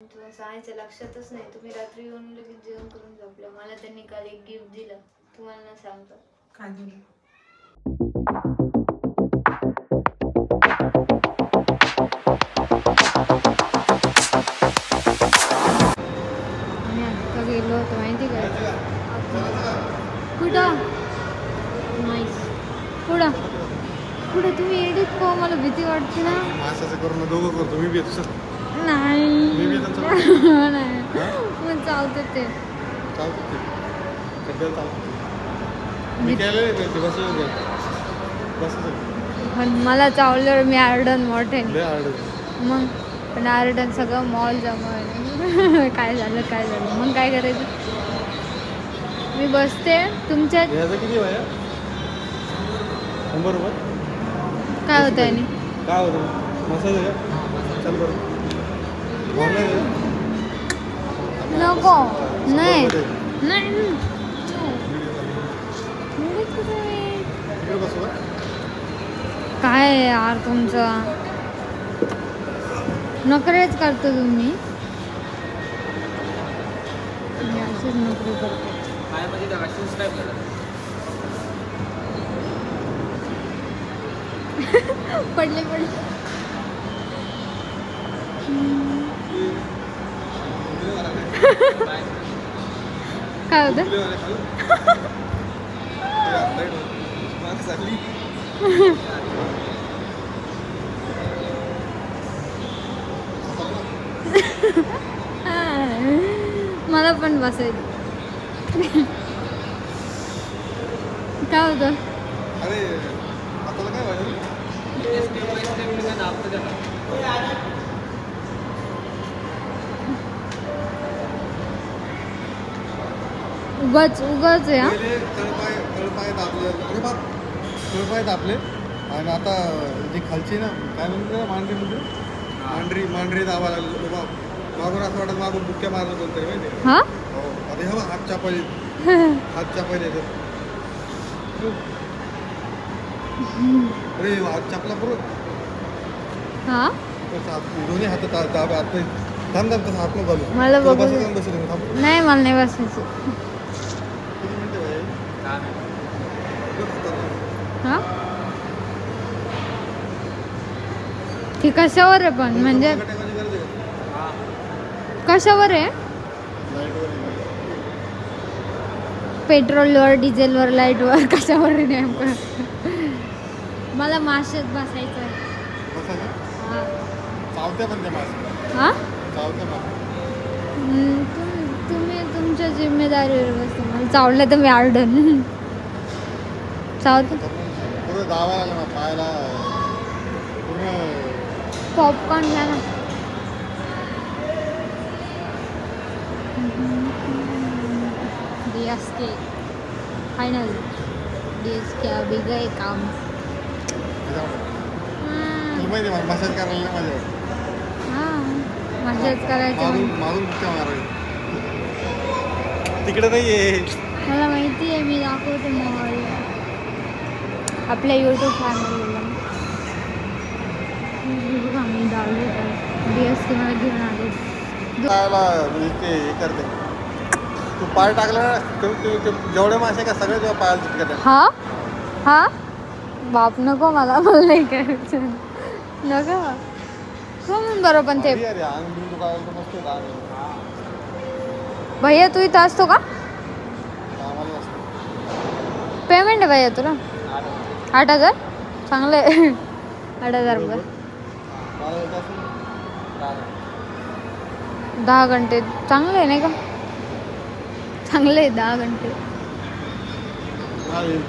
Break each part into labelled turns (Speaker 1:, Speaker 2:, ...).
Speaker 1: तुम्हाला सांगायचं लक्षातच नाही. तुम्ही रात्री येऊन लगेच जेवण करून झोपल्या. मला त्यांनी काल एक गिफ्ट दिलं, तुम्हाला न सांगता.
Speaker 2: काय दिलं?
Speaker 1: आम्ही आता गेलो होतो माहिती का? कुठं नाईस. कुठं कुठं तुम्ही एडिट को मला भीती वाटते ना.
Speaker 3: माशाचं करून दोघं करतो. मी बी येतो सर.
Speaker 1: नाही
Speaker 3: मी बी येतो.
Speaker 1: नाही मग चालते ते
Speaker 3: चालतं ते सध्या चालतं. मी केलं ते बसलं बसलं
Speaker 1: पण मला चावल्यावर मी आरडन मोठे
Speaker 3: लय आडत.
Speaker 1: मग पण आरडन सगळं मॉल जमा काय झालं मग काय करायचं. मी बसते तुमच्या.
Speaker 3: याचं किती वय? 100 रुपये.
Speaker 1: काय होतं आहे
Speaker 3: काय होतं मसाज आहे का? चल बरं
Speaker 1: नको नाही नाही
Speaker 3: बसू का?
Speaker 1: काय यार तुमचं नखरेच करतो तुम्ही. मी असेच नखरे करतो. पडले काय होतं. मला पण बसायचं. काय होतं.
Speaker 3: अरे आता काय वाटलं.
Speaker 1: उगाच आहे.
Speaker 3: तळपाय दाबले. अरे बाप तळपाय दाबले. आणि आता जी खालची ना काय म्हणते मांडरी मांडरी दाबा लागली. बाबा मागून असं वाटत मागून बुक्क्या मारलं कोणतरी माहिती.
Speaker 1: हा
Speaker 3: अरे हा हात चापायले येतात. अरे हात चापला बरोबर.
Speaker 1: हा
Speaker 3: दोन्ही हात दाबे हात थांब तसं हात न घालू.
Speaker 1: मला बघू
Speaker 3: बसले
Speaker 1: नाही. मला नाही बसायचं.
Speaker 3: किती मिनिटं आहे?
Speaker 1: हा ती कशावर आहे पण म्हणजे कशावर आहे. पेट्रोलवर डिझेलवर लाईटवर कशावर आहे नेमकं. मला माशात बसायचं आहे.
Speaker 3: चावत्या पण त्या मासे.
Speaker 1: हा
Speaker 3: चावत्या
Speaker 1: तुम्ही तुमच्या जिम्मेदारीवर बसता. मला चावलं तर मी आरडन. चावतो
Speaker 3: पूर्ण दावा आला पायाला पूर्ण.
Speaker 1: पॉपकॉर्न घ्या ना. DSK final. DSK अभी गए काम.
Speaker 3: माहिती मला मसाज करायला माझ्यावर.
Speaker 1: हां मसाज करायचं
Speaker 3: मागून बुक्क्या मारायला तिकडे नाही आहे.
Speaker 1: मला माहिती आहे. मी दाखवते मॉल आपल्या यूट्यूब चॅनलला. बघा मी डावले DSK मला घेऊन आले.
Speaker 3: हे करते. तू पाय टाकला ना जेवढे मासे का सगळे तुझ्या पायाला चिटकत.
Speaker 1: हा बाप नको मला नाही करायचं. नको हो म्हणून बरं. पण ते भैया तू इथं असतो का. पेमेंट आहे भैया तुला 8,000. चांगलं आहे. 8,000 रुपये 10 घंटे. चांगलं आहे नाही का. चांगलं आहे 10 घंटे.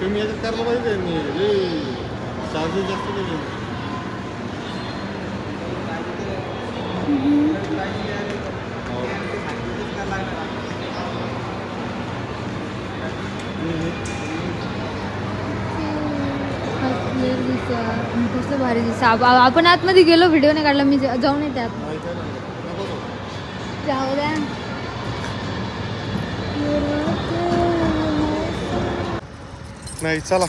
Speaker 3: कमी याच्यात करायला पाहिजे. मी चार्जेस जास्त केले.
Speaker 1: कसलं भारी दिसतं. आपण आतमध्ये गेलो व्हिडिओ नाही काढला. मी जाऊन येते आत. जाऊ द्या.
Speaker 3: नाही चला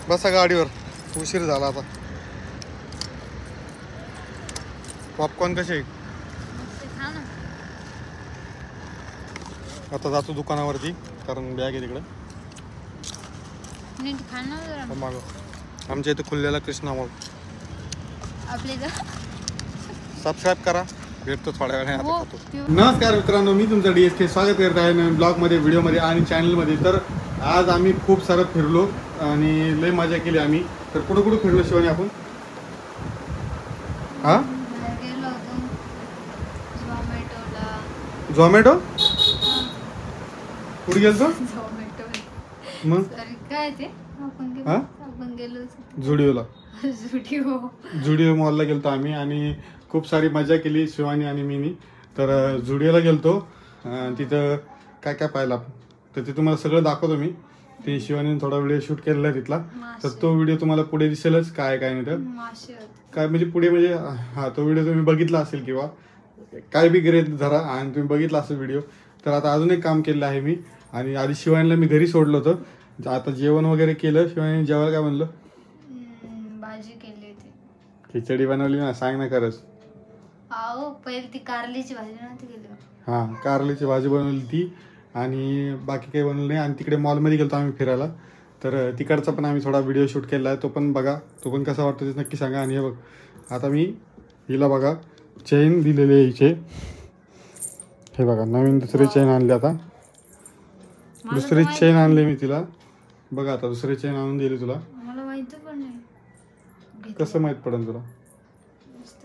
Speaker 3: बसा गाडीवर. उशीर झाला आता. पॉपकॉर्न कसे आहे? आता जातो दुकानावरती कारण बॅग आहे तिकडे
Speaker 1: नीट खा ना जरा.
Speaker 3: मागं आमच्या इथे खुललेला कृष्णा मॉल.
Speaker 1: आपले जर
Speaker 3: सबस्क्राईब करा. भेटतो थोड्या वेळाने
Speaker 1: हो,
Speaker 3: आता खातो. नमस्कार मित्रांनो, मी तुमचं DSK स्वागत करत आहे नवीन ब्लॉगमध्ये, व्हिडिओमध्ये आणि चॅनलमध्ये. तर आज आम्ही खूप सारं फिरलो आणि लय मजा केली आम्ही. तर कुठं कुठं फिरलो शिवानी आपण? हा
Speaker 1: गेलो होतो झोमॅटोला.
Speaker 3: झोमॅटो कुठे गेलतो
Speaker 1: झोमॅटो
Speaker 3: मग?
Speaker 1: सॉरी काय ते
Speaker 3: हा
Speaker 1: आपण गेलो
Speaker 3: जुडिओला.
Speaker 1: जुडिओ
Speaker 3: मॉलला गेलतो आम्ही आणि खूप सारी मजा केली शिवानी आणि मीनी. तर जुडिओला गेलतो. तिथं काय काय पाहिलं तर ते तुम्हाला सगळं दाखवतो मी. ते शिवानीने थोडा व्हिडिओ शूट केलेला आहे तिथला. तर तो व्हिडिओ तुम्हाला पुढे दिसेलच काय काय नाही तर काय म्हणजे पुढे म्हणजे हा तो व्हिडिओ तुम्ही बघितला असेल किंवा काय बी ग्रेट धरा आणि तुम्ही बघितला असेल व्हिडिओ. तर आता अजून एक काम केलेलं आहे मी. आणि आधी शिवानीला मी घरी सोडलं होतं. आता जेवण वगैरे केलं. शिवानी जेवायला काय म्हणलं?
Speaker 1: भाजी केली होती.
Speaker 3: खिचडी बनवली ना, सांग ना खरंच.
Speaker 1: अहो पहिले ती कारलीची भाजी नव्हती केली.
Speaker 3: हां कारलीची भाजी बनवली ती आणि बाकी काही बनवलं नाही. आणि तिकडे मॉलमध्ये गेलो आम्ही फिरायला. तर तिकडचा पण आम्ही थोडा व्हिडिओ शूट केला आहे, तो पण बघा. तो पण कसा वाटतो ते नक्की सांगा. आणि हे बघ आता मी हिला बघा चेन दिलेली आहे हिचे. हे बघा नवीन दुसरी चेन आणली. आता दुसरी चेन आणली मी तिला. बघा आता दुसरी चेन आणून दिली तुला.
Speaker 1: मला माहिती पण नाही.
Speaker 3: कसं माहीत पडेल तुला?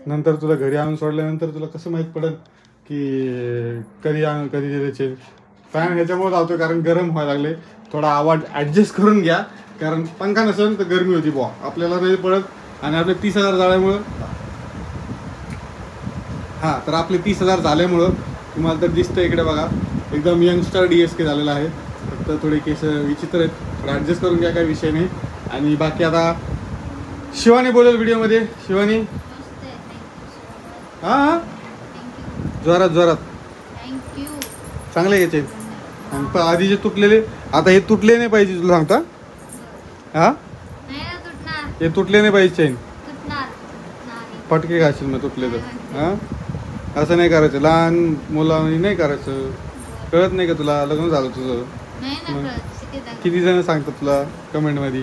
Speaker 3: नंतर तुला घरी आणून सोडल्यानंतर तुला कसं माहीत पडेल की कधी दिले चेन? फॅन ह्याच्यामुळे लावतोय कारण गरम व्हायला लागले. थोडा आवाज ॲडजस्ट करून घ्या कारण पंखा नसेल तर गरमी होती बुवा, आपल्याला नाही पडत. आणि आपले 30,000 झाल्यामुळं हां तर आपले 30,000 झाल्यामुळं तुम्हाला तर दिसतं इकडे बघा एकदम यंगस्टर DSK झालेला आहे. फक्त थोडे केस विचित्र आहेत, थोडं ॲडजस्ट करून घ्या, काही विषय नाही. आणि बाकी आता शिवानी बोलेल व्हिडिओमध्ये. शिवानी हां जोरात
Speaker 1: थँक्यू.
Speaker 3: चांगले घ्यायचे. आणि आधी जे तुटलेले आता हे तुटले नाही पाहिजे तुला सांगता. हा हे तुटले नाही पाहिजे चेन. फटके घालशील मग तुटले तर. हां असं नाही करायचं. लहान मुलांनी नाही करायचं. कळत नाही का तुला? लग्न झालं तुझं. किती जण सांगतात तुला कमेंटमध्ये?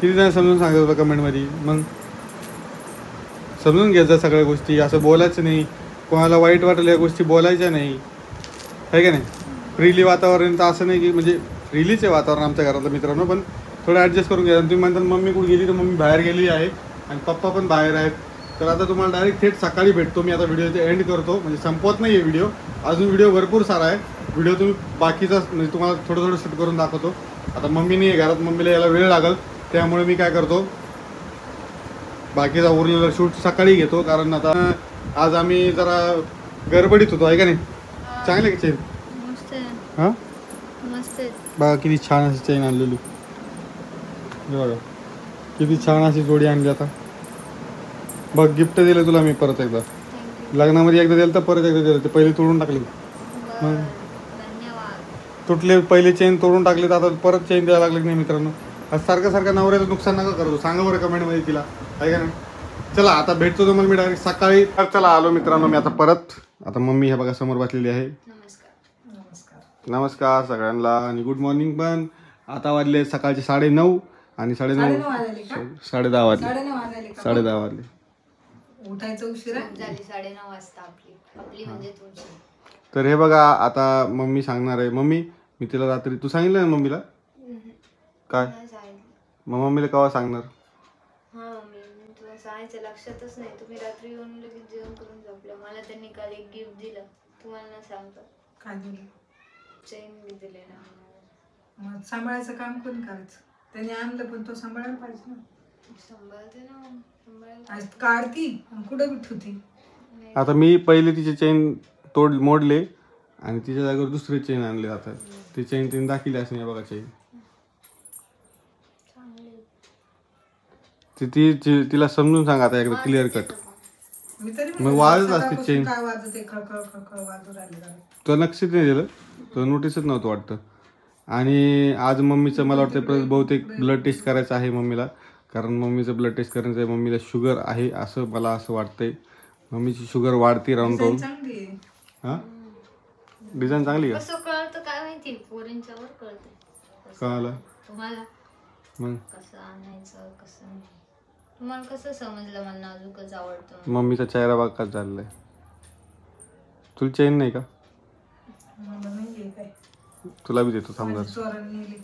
Speaker 3: किती जण समजून सांगतात तुला कमेंटमध्ये? मग समजून घ्यायचं सगळ्या गोष्टी. असं बोलायचं नाही. कोणाला वाईट वाटेल या गोष्टी बोलायच्या नाही, आहे का नाही? फ्रीली वातावरण तर असं नाही की म्हणजे फ्रीलीच आहे वातावरण आमच्या घरातलं मित्रांनो. पण थोडं ॲडजस्ट करून घ्या. तुम्ही म्हणतात मम्मी कुठे गेली, तर मम्मी बाहेर गेली आहे आणि पप्पा पण बाहेर आहेत. तर आता तुम्हाला डायरेक्ट थेट सकाळी भेटतो मी. आता व्हिडिओचे एंड करतो म्हणजे संपवत नाही आहे व्हिडिओ. अजून व्हिडिओ भरपूर सारा आहे. व्हिडिओ तुम्ही बाकीचा म्हणजे तुम्हाला थोडं शूट करून दाखवतो. आता मम्मी नाही आहे घरात, मम्मीला यायला वेळ लागेल. त्यामुळे मी काय करतो बाकीचा उरलेला शूट सकाळी घेतो. कारण आता आज आम्ही जरा गडबडीत होतो, आहे का नाही? चांगले का चेन? हां
Speaker 1: मस्त.
Speaker 3: बघा किती छान अशी चेन आणलेली. बघा किती छान अशी जोडी आणली. आता बघ गिफ्ट दिलं तुला मी परत एकदा. लग्नामध्ये एकदा दिलं तर परत एकदा दिलं. ते पहिले तोडून टाकले. मग तुटले पहिले चेन तोडून टाकले तर आता परत चेन द्यायला लागले नाही मित्रांनो. सारखं नवऱ्याचं नुकसान नका करतो. सांगा बरं कमेंटमध्ये तिला, आहे का नाही? चला आता भेटतो तुम्हाला मी डायरेक्ट सकाळी. तर चला आलो मित्रांनो मी आता परत. आता मम्मी हे बघा समोर बसलेली आहे. नमस्कार सगळ्यांना आणि गुड मॉर्निंग पण. आता वाजले सकाळचे 9:30 आणि 10:30 वाजले.
Speaker 2: उठायचं उशिरा
Speaker 1: झाली 9:30 वाजता आपली म्हणजे
Speaker 3: तर हे बघा आता मम्मी सांगणार आहे. मम्मी मी तिला रात्री तू सांगितलं ना मम्मीला काय? मग मम्मीला केव्हा सांगणार?
Speaker 1: हा मम्मी तुला सांगायचं लक्षातच नाही. तुम्ही रात्री येऊन लगेच जेवण करून झोपल्या. मला त्यांनी काल एक गिफ्ट दिलं, तुम्हाला ना सांगतो.
Speaker 2: काय दिलं?
Speaker 1: चेन मी दिले ना.
Speaker 2: मग सांभाळायचं काम कोण करायचं? त्याने आणलं पण तो सांभाळायला पाहिजे ना.
Speaker 1: सांभाळते ना.
Speaker 2: आज काढती कुठं बी ठेवती.
Speaker 3: आता मी पहिले तिचे चेन मोडले आणि तिच्या जागेवर दुसरे चेन आणले. आता ते चेन तिने दाखवली असं नाही बघा चेन. तिला समजून सांगा आता एकदा क्लिअर कट. मग वाजत असते चेन.
Speaker 2: काय वाजते? खळखळ वाजू राहिले.
Speaker 3: तो लक्षच नाही दिलं, तो नोटीसच नव्हतं वाटतं. आणि आज मम्मीचं मला वाटतं बहुतेक ब्लड टेस्ट करायचं आहे मम्मीला. कारण मम्मीचं ब्लड टेस्ट करायचं आहे. मम्मीला शुगर आहे असं मला असं वाटतंय. मम्मीची शुगर वाढती राहून राहून.
Speaker 2: चांगली आहे.
Speaker 3: हा डिझाईन चांगली का?
Speaker 1: कसं कळतं काय माहिती, पोरींच्यावर कळतं.
Speaker 3: कळालं
Speaker 1: तुम्हाला
Speaker 3: मग.
Speaker 1: कसं आणायचं कसं नाही, तुम्हाला कसं समजलं मला अजूनच आवडतं?
Speaker 3: मम्मीचा चेहरा बघ का चाललाय. तुला चेन नाही का?
Speaker 2: मला नाहीये काय.
Speaker 3: तुला बी देतो थांब जरा.
Speaker 2: चोरांनी नेली.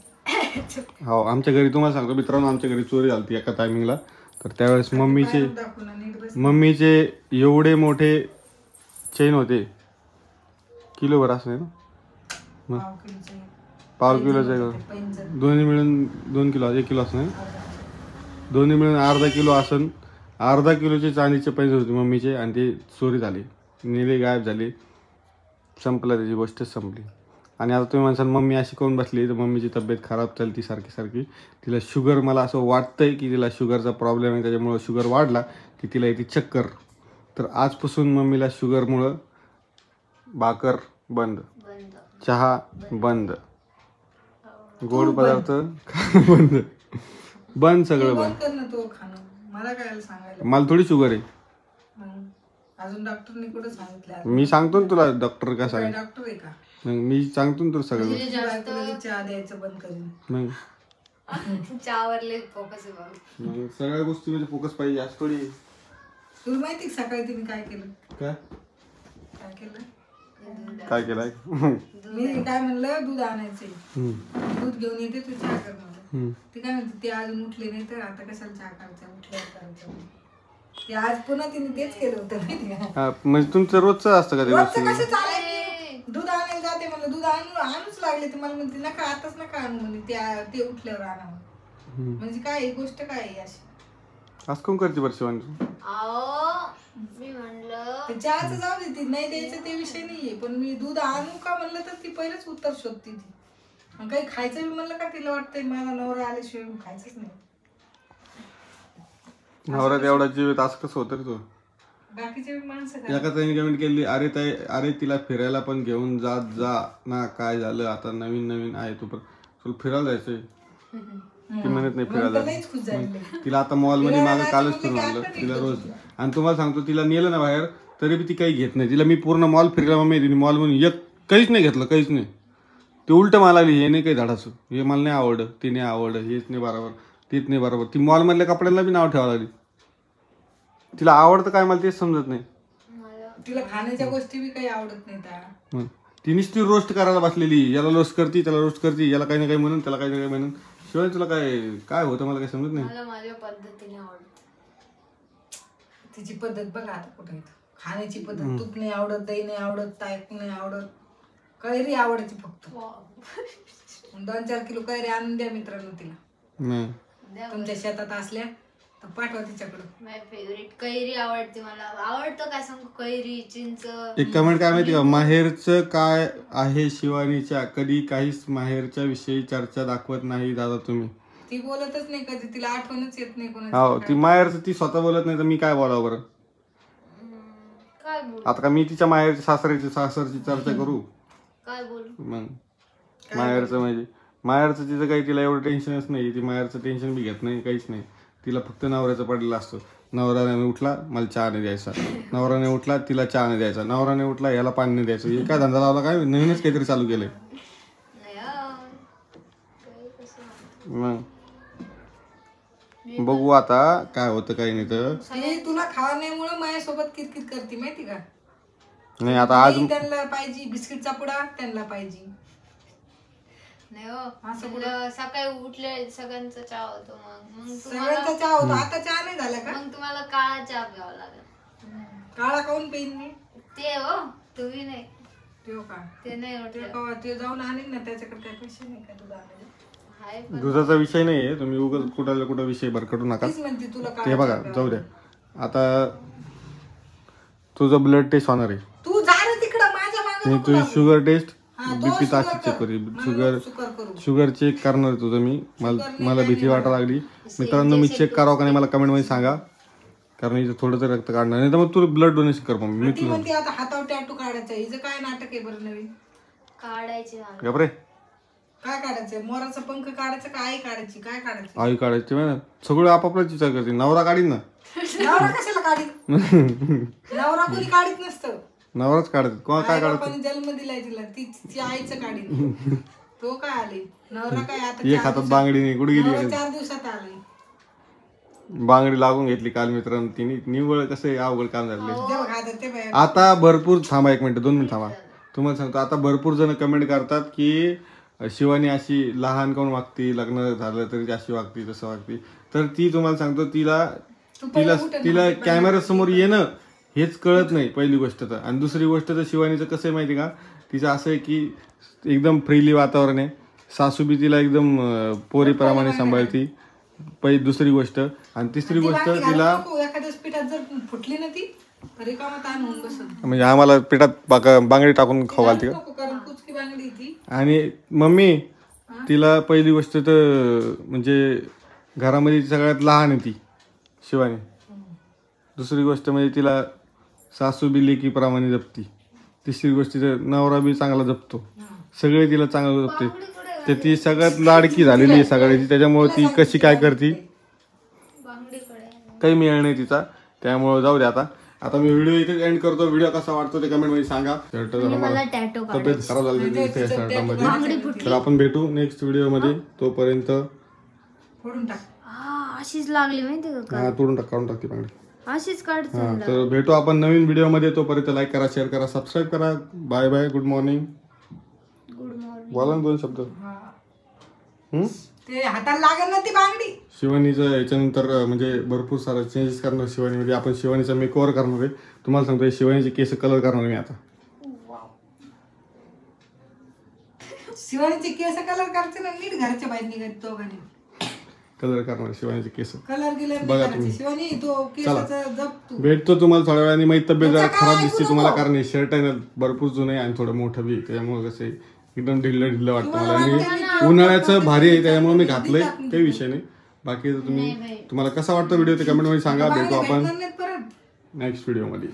Speaker 3: हो आमच्या घरी तुम्हाला सांगतो मित्रांनो, आमच्या घरी चोरी झाली एका टायमिंगला. तर त्यावेळेस मम्मीचे
Speaker 2: दाखवून आणि नीट बस.
Speaker 3: मम्मीचे एवढे मोठे चेन होते, किलोभर असं ना,
Speaker 2: पाव किलोचं आहे.
Speaker 3: पाव किलोचे का?
Speaker 2: पैंजण.
Speaker 3: दोन्ही मिळून 2 किलो 1 किलो असं दोन्ही मिळून अर्धा किलो असन. अर्धा किलोचे चांदीचे पैसे होते मम्मीचे आणि ते चोरी झाले, नेले, गायब झाले. संपला, त्याची गोष्टच संपली. आणि आता तुम्ही म्हणसाल मम्मी अशी कोण बसली, तर मम्मीची तब्येत खराब चालती सारखी सारखी. तिला शुगर, मला असं वाटतंय की तिला शुगरचा प्रॉब्लेम आहे, त्याच्यामुळं शुगर वाढला की तिला येते चक्कर. तर आजपासून मम्मीला शुगरमुळं भाकर बंद, चहा बंद, गोड पदार्थ बंद, बंद सगळं बंद.
Speaker 2: बंद कर ना तो खाणं. मला काय सांगायला.
Speaker 3: मला थोडी शुगर आहे.
Speaker 2: मग अजून डॉक्टरने कुठं सांगितलं?
Speaker 3: मी सांगतो ना तुला, डॉक्टर काय सांग.
Speaker 2: डॉक्टर आहे का?
Speaker 3: मग मी सांगतो ना तुला सगळं.
Speaker 2: तुझ्या बायकोला लगेच चहा द्यायचं बंद करीन.
Speaker 3: मग
Speaker 1: चहावर लय फोकस आहे बाबा.
Speaker 3: मग सगळ्या गोष्टीमध्ये फोकस पाहिजे, आज थोडी.
Speaker 2: तुला माहिती का सकाळी तिने काय केलं?
Speaker 3: काय
Speaker 2: काय केलं?
Speaker 3: काय केलंय?
Speaker 2: मी काय म्हणलं, दूध आणायचंय,
Speaker 3: हम्म,
Speaker 2: दूध घेऊन येते, तू चहा कर म्हणलं.
Speaker 3: हम्म.
Speaker 2: ते काय म्हणते, ते अजून उठले नाही तर आता कशाला चहा करायचा, उठल्यावर करायचं. ते आज पुन्हा तिने तेच केलं होतं माहिती का?
Speaker 3: हा, म्हणजे तुमचं रोजचं असतं का ते
Speaker 2: रोजचं
Speaker 3: गोष्टी?
Speaker 2: कसं चालेल? दूध आणायला जाते म्हणलं, दूध आणूच लागले तर मला म्हणते नका, आताच नका आणू म्हणे, ते उठल्यावर आणावं. म्हणजे काय ही गोष्ट काय आहे अशी?
Speaker 3: असं कोण करते बरं शिवानी?
Speaker 1: मी म्हणलं
Speaker 2: ते चहाचं जाऊ दे, ती नाही द्यायचं ते विषय नाहीये, पण मी दूध आणू का म्हणलं तर ती पहिलेच उत्तर शोधते ती. आणि काही खायचं बी म्हणलं का तिला वाटतंय माझा नवरा आल्याशिवाय मी खायचंच नाही.
Speaker 3: नवऱ्यात एवढा जीव येत असं कसं होतं रे तू?
Speaker 2: बाकीचे बी माणसं काय
Speaker 3: एका ताईने कमेंट केली, अरे ताई, अरे तिला फिरायला पण घेऊन जात जा ना, काय झालं आता नवीन नवीन आहे तू, पण तुला फिरायला जायचंय. ती म्हणत नाही फिरायला.
Speaker 2: लईच खुश झालेली.
Speaker 3: तिला आता मॉल मध्ये मागं कालच फिरून आणलं तिला रोज. आणि तुम्हाला सांगतो, तिला नेलं ना बाहेर तरी बी ती काही घेत नाही. तिला मी पूर्ण मॉल फिरला मम्मी, तिने मॉल म्हणून एक काहीच नाही घेतलं, काहीच नाही. ते उलट मला आली, हे नाही काही धाडाचं, हे मला नाही आवडलं, ते नाही आवडलं, हेच नाही बरोबर, तेच नाही बरोबर. ती मॉल मधल्या कपड्यांना बी नाव ठेवायला लागली. तिला आवडतं काय मला तेच समजत नाही.
Speaker 2: तिला खाण्याच्या गोष्टी बी काही आवडत नाही त्या.
Speaker 3: ती नुसती रोस्ट करायला बसलेली, याला रोस्ट करती, त्याला रोस्ट करती, याला काही ना काही म्हणून, त्याला काही ना काही म्हणून. शिवाय तुला काय काय होतं मला काही समजत नाही.
Speaker 1: मला माझ्या पद्धतीने आवडतं.
Speaker 2: तिची पद्धत बघा आता कुठे येतं. खाण्याची पद्धत, तूप नाही आवडत, दही नाही आवडत, ताक नाही आवडत, कैरी आवडते फक्त. 2-4 किलो कैरी आणून द्या मित्रांनो तिला. तुमच्या शेतात असल्या तर पाठवा तिच्याकडं.
Speaker 1: माझी फेवरेट कैरी आवडते मला. आवडतं काय सांगू, कैरी, चिंच.
Speaker 3: एक कमेंट काय माहिती का, माहेरचं काय आहे शिवानीच्या? कधी काहीच माहेरच्या विषयी चर्चा दाखवत नाही दादा तुम्ही.
Speaker 2: ती बोलतच नाही कधी, तिला आठवणच येत नाही कोणाची.
Speaker 3: हो, ती माहेरचं ती स्वतः बोलत नाही तर मी काय बोलावं बरं?
Speaker 1: काय बोलू,
Speaker 3: आता का मी तिच्या माहेरची सासरची चर्चा करू?
Speaker 1: काय बोलू?
Speaker 3: मग माहेरचं म्हणजे माहेरचं तिचं काही, तिला एवढं टेन्शनच नाही. ती माहेरचं टेन्शन बी घेत नाही, काहीच नाही. तिला फक्त नवऱ्याचं पडलेलं असतं. नवऱ्याने उठला मला चहा नाही द्यायचा, नवऱ्याने उठला तिला चहा नाही द्यायचा, नवऱ्याने उठला याला पाणी नाही द्यायचं. हे काय धंदा लावला काय? नवीनच काहीतरी चालू केलंय. मग बघू आता काय होतं काही नाही. तर
Speaker 2: तुला खाण्यामुळे माझ्यासोबत कितकित करते माहिती का?
Speaker 3: नाही आता आज
Speaker 2: त्यांना पाहिजे बिस्किटचा पुडा, त्यांना पाहिजे.
Speaker 1: नाही हो, सकाळी उठले सगळ्यांचा चहा होतो. मग
Speaker 2: सगळ्यांचा चहा होतो, आता चहा नाही झाला का?
Speaker 1: मग तुम्हाला काळा चहा प्यावा लागेल.
Speaker 2: काळा काऊन पेन मी?
Speaker 1: ते हो, तुम्ही नाही.
Speaker 2: तो का
Speaker 1: ते नाही
Speaker 2: ते जाऊन आणेल ना, त्याच्याकडे काय पैसे नाही का तुझा?
Speaker 3: दुधाचा विषय नाहीये, तुम्ही उगाच कुठला कुठं विषय भरकटू नका. ते बघा जाऊ द्या. आता तुझं ब्लड टेस्ट होणार आहे.
Speaker 2: तू जा रे तिकडं, माझ्या मागे नको
Speaker 3: तुझी
Speaker 2: लागू.
Speaker 3: शुगर टेस्ट,
Speaker 2: हा, तो
Speaker 3: बीपी
Speaker 2: शुगर
Speaker 3: तास चेक
Speaker 2: कर.
Speaker 3: करू. शुगर चेक करणार तुझं मी. मला भीती वाटायला लागली. मित्रांनो मी चेक करावं का नाही मला कमेंट मध्ये सांगा, कारण इथं थोडं तर रक्त काढणार नाही तर मग तू ब्लड डोनेशन कर. मग मी
Speaker 2: ती म्हणते आता हातावर टॅटू काढायचं. हिचं काय नाटक आहे बरं नवीन?
Speaker 1: काढायचे
Speaker 3: गपरे,
Speaker 2: काय काढायचं? मोराचा पंख काढायचा का आई काढायची? काय काढायचं?
Speaker 3: आई काढायची ना सगळं आपापलाच विचार करते नवरा काढीन ना
Speaker 2: नवरा कशाला काढीत? नवरा कोणी काढीत नसतं.
Speaker 3: नवराच काढत कोण काय काढत
Speaker 2: बापाने जन्म दिलाय तिला, ती आईचं काढीन. तो काय आले नवरा काय आता
Speaker 3: एक हातात बांगडी नाही कुठे गेली
Speaker 2: नवरा 4 दिवसात आलाय.
Speaker 3: बांगडी लागून घेतली काल मित्रांनो तिने निव्वळ कसं आहे, अवघड काम झालं
Speaker 2: जेव्हा खातात ते बाय.
Speaker 3: आता भरपूर थांबा 1 मिनिट 2 मिनिट थांबा तुम्हाला सांगतो आता भरपूर जण कमेंट करतात की शिवानी अशी लहान कोण वागती लग्न झालं तरी ती अशी वागती तसं वागती तर ती तुम्हाला सांगतो तिला तिला तिला कॅमेरा समोर येणं हेच कळत नाही पहिली गोष्ट तर आणि दुसरी गोष्ट तर शिवानीचं कसं आहे माहिती का तिचं असं आहे की एकदम फ्रीली वातावरण आहे सासू बी तिला एकदम पोरीप्रमाणे सांभाळती दुसरी गोष्ट आणि तिसरी गोष्ट तिला
Speaker 2: एखाद्या पिठात जर फुटली ना ती रिकामा ताण होऊन बसत.
Speaker 3: म्हणजे आम्हाला पिठात बांगडी टाकून खाऊ घालते का
Speaker 2: नको कारण कुचकी बांगडी ती.
Speaker 3: आणि मम्मी तिला पहिली गोष्ट तर म्हणजे घरामध्ये सगळ्यात लहान आहे ती शिवानी दुसरी गोष्ट म्हणजे तिला सासू बी लेकीप्रमाणे जपती तिसरी गोष्ट नवरा बी चांगला जपतो सगळे तिला चांगलं जपते तर ती सगळ्यात लाडकी झालेली आहे सगळ्याची त्याच्यामुळे ती कशी काय करते काही मिळणार नाही तिचा त्यामुळे जाऊ दे आता मी व्हिडिओ इथे एंड करतो व्हिडिओ कसा वाटतो ते कमेंट मध्ये सांगा शर्ट जरा मला तब्येत खराब झाली त्या शर्टामध्ये तर आपण भेटू नेक्स्ट व्हिडिओ मध्ये तोपर्यंत
Speaker 2: फोडून टाक.
Speaker 1: अशीच लागली माहिती का
Speaker 3: हा तोडून टाक काढून टाक ती बांगडी
Speaker 1: अशीच काढतो
Speaker 3: हा तर भेटू आपण नवीन व्हिडिओ मध्ये तोपर्यंत लाईक करा शेअर करा सबस्क्राईब करा बाय बाय गुड मॉर्निंग बोला ना 2 शब्द
Speaker 2: ते हाताला लागेल ना ती बांगडी.
Speaker 3: शिवानीचं याच्यानंतर म्हणजे भरपूर सारा चेंजेस करणार शिवानीमध्ये आपण शिवानीचा मेकओव्हर करणार आहे तुम्हाला सांगतो शिवानीचे केस कलर करणार मी आता
Speaker 2: शिवानीचे केस कलर करते ना नीट घरच्या बाहेर निघत तो घरी
Speaker 3: कलर करणार शिवानीचे केस
Speaker 2: कलर गिलर
Speaker 3: बघा
Speaker 2: करायचे.
Speaker 3: तुम्ही.
Speaker 2: शिवानी तो केसाचा जप तू.
Speaker 3: भेटतो तुम्हाला थोड्या वेळाने माझी तब्येत जरा खराब दिसते तुम्हाला कारण शर्ट आहे ना भरपूर जुनं आहे आणि थोडं मोठं बी त्याच्यामुळे कसं आहे एकदम ढिल्लं वाटतं मला आणि उन्हाळ्याचं भारी आहे त्याच्यामुळे मी घातलंय काही विषय नाही बाकी तुम्ही तुम्हाला कसा वाटतं व्हिडिओ ते कमेंट मध्ये सांगा भेटू आपण
Speaker 2: परत
Speaker 3: नेक्स्ट व्हिडिओ मध्ये